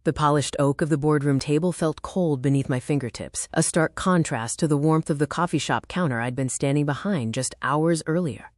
The polished oak of the boardroom table felt cold beneath my fingertips, a stark contrast to the warmth of the coffee shop counter I'd been standing behind just hours earlier.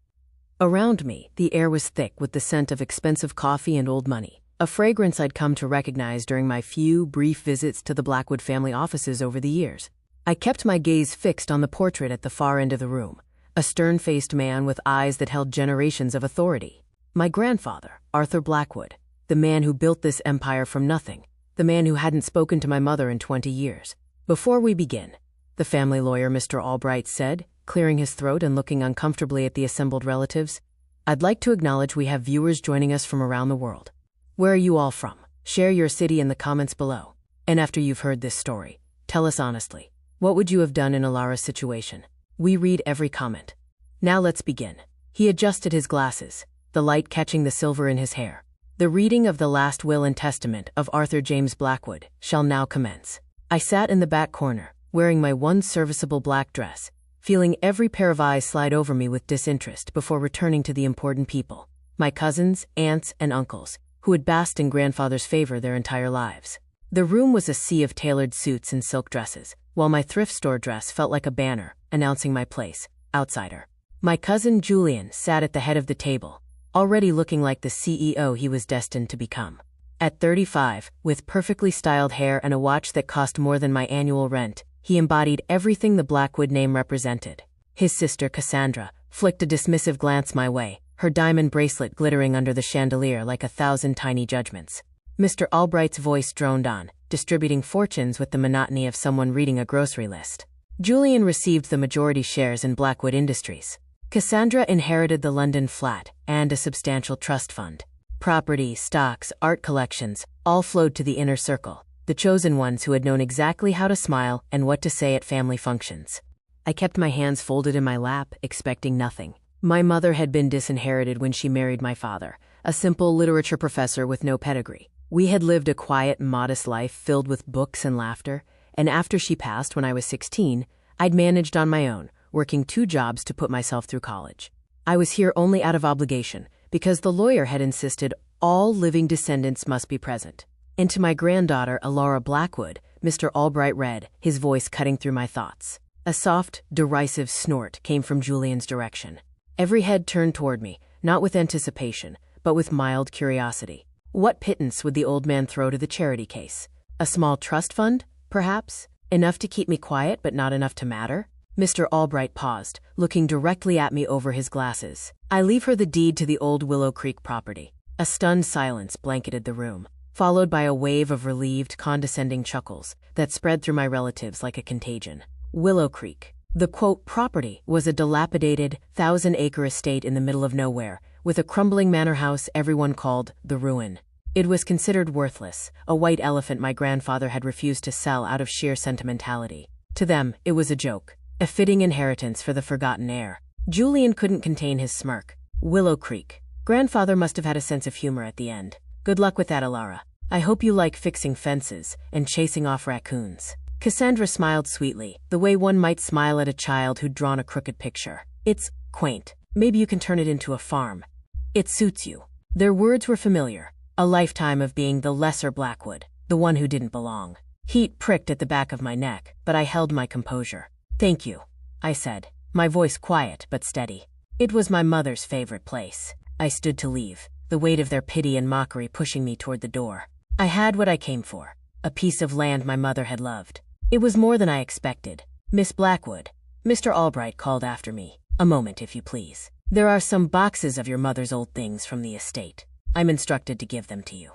Around me, the air was thick with the scent of expensive coffee and old money, a fragrance I'd come to recognize during my few brief visits to the Blackwood family offices over the years. I kept my gaze fixed on the portrait at the far end of the room, a stern-faced man with eyes that held generations of authority. My grandfather, Arthur Blackwood, the man who built this empire from nothing, the man who hadn't spoken to my mother in 20 years. "Before we begin," the family lawyer Mr. Albright said, clearing his throat and looking uncomfortably at the assembled relatives, "I'd like to acknowledge we have viewers joining us from around the world. Where are you all from? Share your city in the comments below. And after you've heard this story, tell us honestly, what would you have done in Alara's situation? We read every comment. Now let's begin." He adjusted his glasses, the light catching the silver in his hair. "The reading of the last will and testament of Arthur James Blackwood shall now commence." I sat in the back corner, wearing my one serviceable black dress, feeling every pair of eyes slide over me with disinterest before returning to the important people, my cousins, aunts, and uncles, who had basked in grandfather's favor their entire lives. The room was a sea of tailored suits and silk dresses, while my thrift store dress felt like a banner, announcing my place, outsider. My cousin Julian sat at the head of the table, already looking like the CEO he was destined to become. At 35, with perfectly styled hair and a watch that cost more than my annual rent, he embodied everything the Blackwood name represented. His sister Cassandra flicked a dismissive glance my way, her diamond bracelet glittering under the chandelier like 1,000 tiny judgments. Mr. Albright's voice droned on, distributing fortunes with the monotony of someone reading a grocery list. Julian received the majority shares in Blackwood Industries. Cassandra inherited the London flat and a substantial trust fund. Property, stocks, art collections, all flowed to the inner circle, the chosen ones who had known exactly how to smile and what to say at family functions. I kept my hands folded in my lap, expecting nothing. My mother had been disinherited when she married my father, a simple literature professor with no pedigree. We had lived a quiet, modest life filled with books and laughter, and after she passed when I was 16, I'd managed on my own, working 2 jobs to put myself through college. I was here only out of obligation, because the lawyer had insisted all living descendants must be present. And to my granddaughter, Alara Blackwood, Mr. Albright read, his voice cutting through my thoughts. A soft, derisive snort came from Julian's direction. Every head turned toward me, not with anticipation, but with mild curiosity. What pittance would the old man throw to the charity case? A small trust fund, perhaps? Enough to keep me quiet, but not enough to matter? Mr. Albright paused, looking directly at me over his glasses. "I leave her the deed to the old Willow Creek property." A stunned silence blanketed the room, followed by a wave of relieved, condescending chuckles that spread through my relatives like a contagion. Willow Creek. The quote property was a dilapidated, 1,000-acre estate in the middle of nowhere, with a crumbling manor house everyone called the Ruin. It was considered worthless, a white elephant my grandfather had refused to sell out of sheer sentimentality. To them, it was a joke, a fitting inheritance for the forgotten heir. Julian couldn't contain his smirk. Willow Creek. Grandfather must have had a sense of humor at the end. "Good luck with that, Alara. I hope you like fixing fences and chasing off raccoons." Cassandra smiled sweetly, the way one might smile at a child who'd drawn a crooked picture. "It's quaint. Maybe you can turn it into a farm. It suits you." Their words were familiar. A lifetime of being the lesser Blackwood, the one who didn't belong. Heat pricked at the back of my neck, but I held my composure. "Thank you," I said, my voice quiet but steady. It was my mother's favorite place. I stood to leave, the weight of their pity and mockery pushing me toward the door. I had what I came for, a piece of land my mother had loved. It was more than I expected. "Miss Blackwood," Mr. Albright called after me. "A moment, if you please. There are some boxes of your mother's old things from the estate. I'm instructed to give them to you."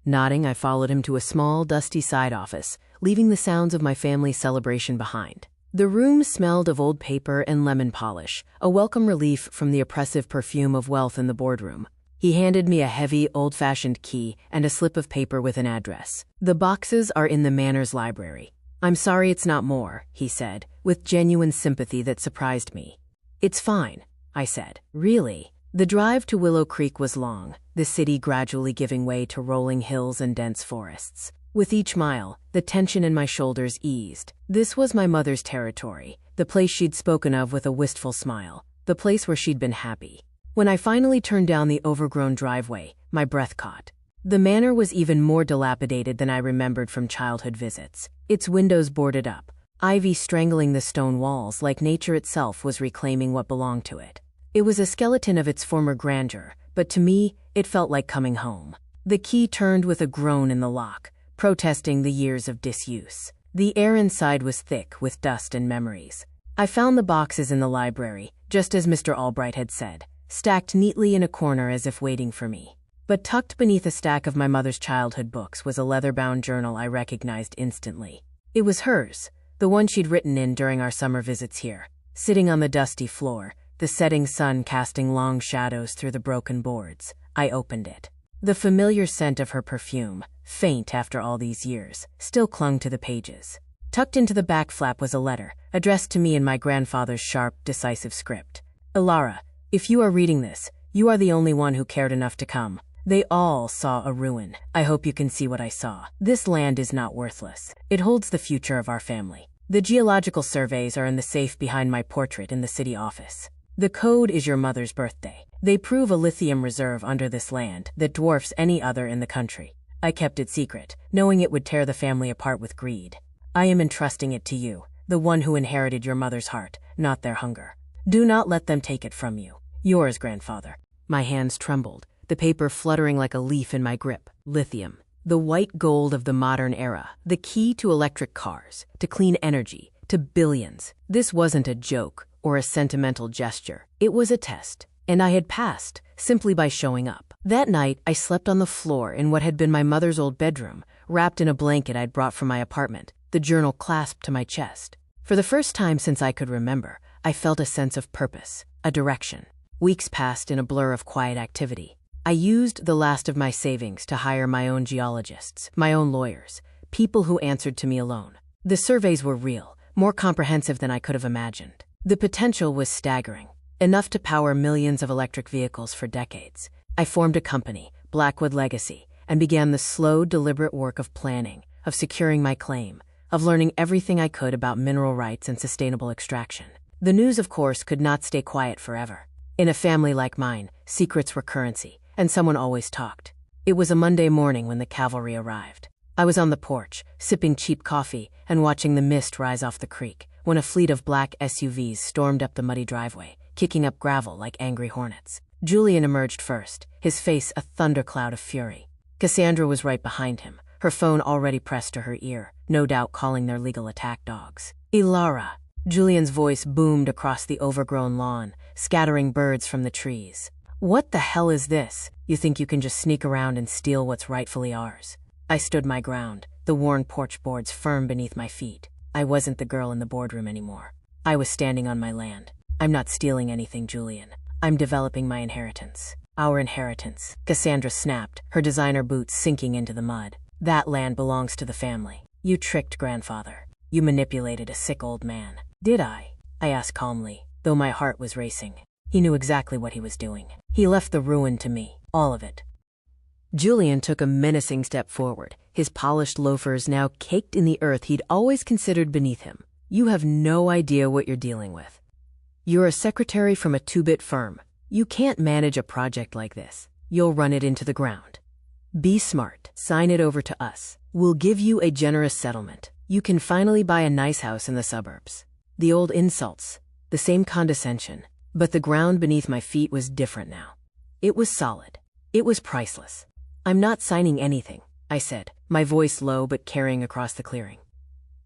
Nodding, I followed him to a small, dusty side office, leaving the sounds of my family's celebration behind. The room smelled of old paper and lemon polish, a welcome relief from the oppressive perfume of wealth in the boardroom. He handed me a heavy, old-fashioned key and a slip of paper with an address. "The boxes are in the Manor's library. I'm sorry it's not more," he said, with genuine sympathy that surprised me. "It's fine," I said. "Really?" The drive to Willow Creek was long, the city gradually giving way to rolling hills and dense forests. With each mile, the tension in my shoulders eased. This was my mother's territory, the place she'd spoken of with a wistful smile, the place where she'd been happy. When I finally turned down the overgrown driveway, my breath caught. The manor was even more dilapidated than I remembered from childhood visits. Its windows boarded up, ivy strangling the stone walls like nature itself was reclaiming what belonged to it. It was a skeleton of its former grandeur, but to me, it felt like coming home. The key turned with a groan in the lock, protesting the years of disuse. The air inside was thick with dust and memories. I found the boxes in the library, just as Mr. Albright had said, stacked neatly in a corner as if waiting for me. But tucked beneath a stack of my mother's childhood books was a leather-bound journal I recognized instantly. It was hers, the one she'd written in during our summer visits here. Sitting on the dusty floor, the setting sun casting long shadows through the broken boards, I opened it. The familiar scent of her perfume, faint after all these years, still clung to the pages. Tucked into the back flap was a letter, addressed to me in my grandfather's sharp, decisive script. Ilara, if you are reading this, you are the only one who cared enough to come. They all saw a ruin. I hope you can see what I saw. This land is not worthless. It holds the future of our family. The geological surveys are in the safe behind my portrait in the city office. The code is your mother's birthday. They prove a lithium reserve under this land that dwarfs any other in the country. I kept it secret, knowing it would tear the family apart with greed. I am entrusting it to you, the one who inherited your mother's heart, not their hunger. Do not let them take it from you. Yours, grandfather. My hands trembled, the paper fluttering like a leaf in my grip. Lithium, the white gold of the modern era, the key to electric cars, to clean energy, to billions. This wasn't a joke or a sentimental gesture. It was a test, and I had passed simply by showing up. That night, I slept on the floor in what had been my mother's old bedroom, wrapped in a blanket I'd brought from my apartment, the journal clasped to my chest. For the first time since I could remember, I felt a sense of purpose, a direction. Weeks passed in a blur of quiet activity. I used the last of my savings to hire my own geologists, my own lawyers, people who answered to me alone. The surveys were real, more comprehensive than I could have imagined. The potential was staggering, enough to power millions of electric vehicles for decades. I formed a company, Blackwood Legacy, and began the slow, deliberate work of planning, of securing my claim, of learning everything I could about mineral rights and sustainable extraction. The news, of course, could not stay quiet forever. In a family like mine, secrets were currency, and someone always talked. It was a Monday morning when the cavalry arrived. I was on the porch, sipping cheap coffee and watching the mist rise off the creek, when a fleet of black SUVs stormed up the muddy driveway, kicking up gravel like angry hornets. Julian emerged first, his face a thundercloud of fury. Cassandra was right behind him, her phone already pressed to her ear, no doubt calling their legal attack dogs. Ilara! Julian's voice boomed across the overgrown lawn, scattering birds from the trees. What the hell is this? You think you can just sneak around and steal what's rightfully ours? I stood my ground, the worn porch boards firm beneath my feet. I wasn't the girl in the boardroom anymore. I was standing on my land. I'm not stealing anything, Julian. I'm developing my inheritance. Our inheritance. Cassandra snapped, her designer boots sinking into the mud. That land belongs to the family. You tricked grandfather. You manipulated a sick old man. Did I? I asked calmly, though my heart was racing. He knew exactly what he was doing. He left the ruin to me, all of it. Julian took a menacing step forward, his polished loafers now caked in the earth he'd always considered beneath him. You have no idea what you're dealing with. You're a secretary from a two-bit firm. You can't manage a project like this. You'll run it into the ground. Be smart. Sign it over to us. We'll give you a generous settlement. You can finally buy a nice house in the suburbs. The old insults, the same condescension, but the ground beneath my feet was different now. It was solid. It was priceless. I'm not signing anything, I said, my voice low but carrying across the clearing.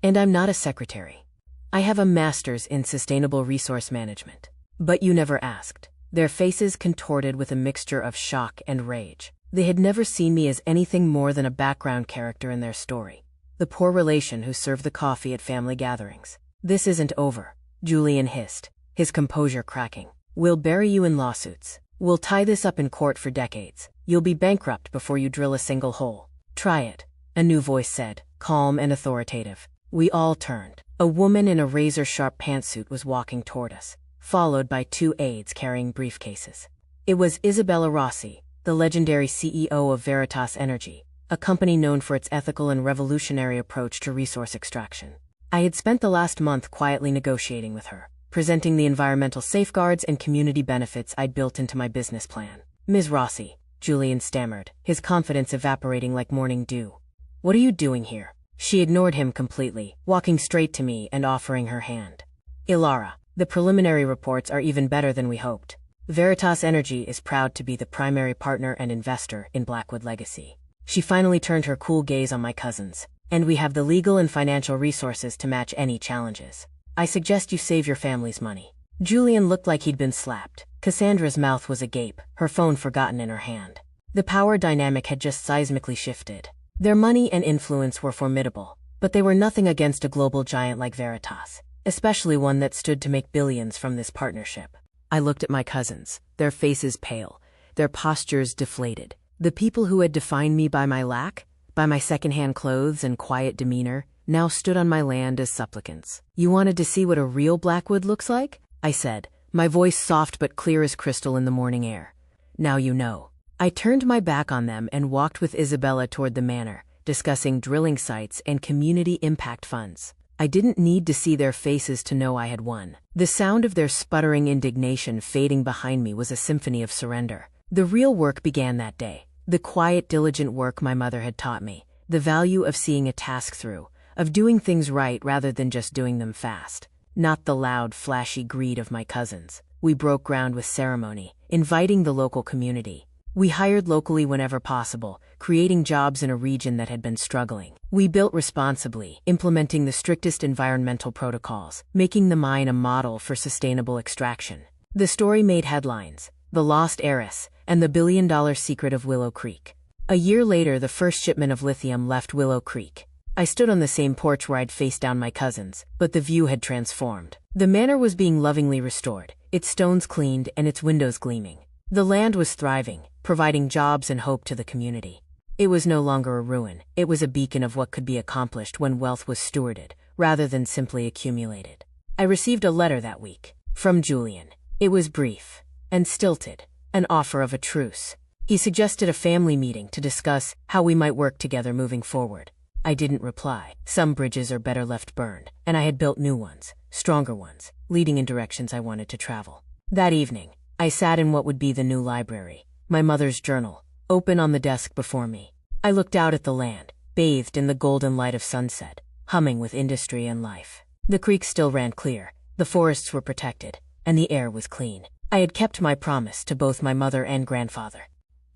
And I'm not a secretary. I have a master's in sustainable resource management. But you never asked. Their faces contorted with a mixture of shock and rage. They had never seen me as anything more than a background character in their story. The poor relation who served the coffee at family gatherings. This isn't over, Julian hissed, his composure cracking. We'll bury you in lawsuits. We'll tie this up in court for decades. You'll be bankrupt before you drill a single hole. Try it, a new voice said, calm and authoritative. We all turned. A woman in a razor-sharp pantsuit was walking toward us, followed by two aides carrying briefcases. It was Isabella Rossi, the legendary CEO of Veritas Energy, a company known for its ethical and revolutionary approach to resource extraction. I had spent the last month quietly negotiating with her, presenting the environmental safeguards and community benefits I'd built into my business plan. Ms. Rossi, Julian stammered, his confidence evaporating like morning dew. "What are you doing here?" She ignored him completely, walking straight to me and offering her hand. "Ilara, the preliminary reports are even better than we hoped. Veritas Energy is proud to be the primary partner and investor in Blackwood Legacy." She finally turned her cool gaze on my cousins. "And we have the legal and financial resources to match any challenges. I suggest you save your family's money." Julian looked like he'd been slapped. Cassandra's mouth was agape, her phone forgotten in her hand. The power dynamic had just seismically shifted. Their money and influence were formidable, but they were nothing against a global giant like Veritas, especially one that stood to make billions from this partnership. I looked at my cousins, their faces pale, their postures deflated. The people who had defined me by my lack, by my secondhand clothes and quiet demeanor, now stood on my land as supplicants. "You wanted to see what a real Blackwood looks like?" I said, my voice soft but clear as crystal in the morning air. "Now you know." I turned my back on them and walked with Isabella toward the manor, discussing drilling sites and community impact funds. I didn't need to see their faces to know I had won. The sound of their sputtering indignation fading behind me was a symphony of surrender. The real work began that day. The quiet, diligent work my mother had taught me. The value of seeing a task through, of doing things right rather than just doing them fast. Not the loud, flashy greed of my cousins. We broke ground with ceremony, inviting the local community. We hired locally whenever possible, creating jobs in a region that had been struggling. We built responsibly, implementing the strictest environmental protocols, making the mine a model for sustainable extraction. The story made headlines: The Lost Heiress, and the billion-dollar secret of Willow Creek. A year later, the first shipment of lithium left Willow Creek. I stood on the same porch where I'd faced down my cousins, but the view had transformed. The manor was being lovingly restored, its stones cleaned and its windows gleaming. The land was thriving, providing jobs and hope to the community. It was no longer a ruin, it was a beacon of what could be accomplished when wealth was stewarded, rather than simply accumulated. I received a letter that week, from Julian. It was brief and stilted, an offer of a truce. He suggested a family meeting to discuss how we might work together moving forward. I didn't reply. Some bridges are better left burned, and I had built new ones, stronger ones, leading in directions I wanted to travel. That evening, I sat in what would be the new library, my mother's journal, open on the desk before me. I looked out at the land, bathed in the golden light of sunset, humming with industry and life. The creek still ran clear, the forests were protected, and the air was clean. I had kept my promise to both my mother and grandfather.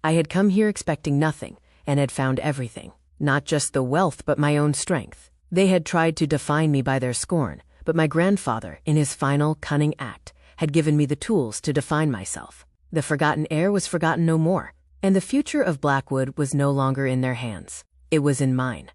I had come here expecting nothing, and had found everything. Not just the wealth, but my own strength. They had tried to define me by their scorn, but my grandfather, in his final, cunning act, had given me the tools to define myself. The forgotten heir was forgotten no more, and the future of Blackwood was no longer in their hands. It was in mine.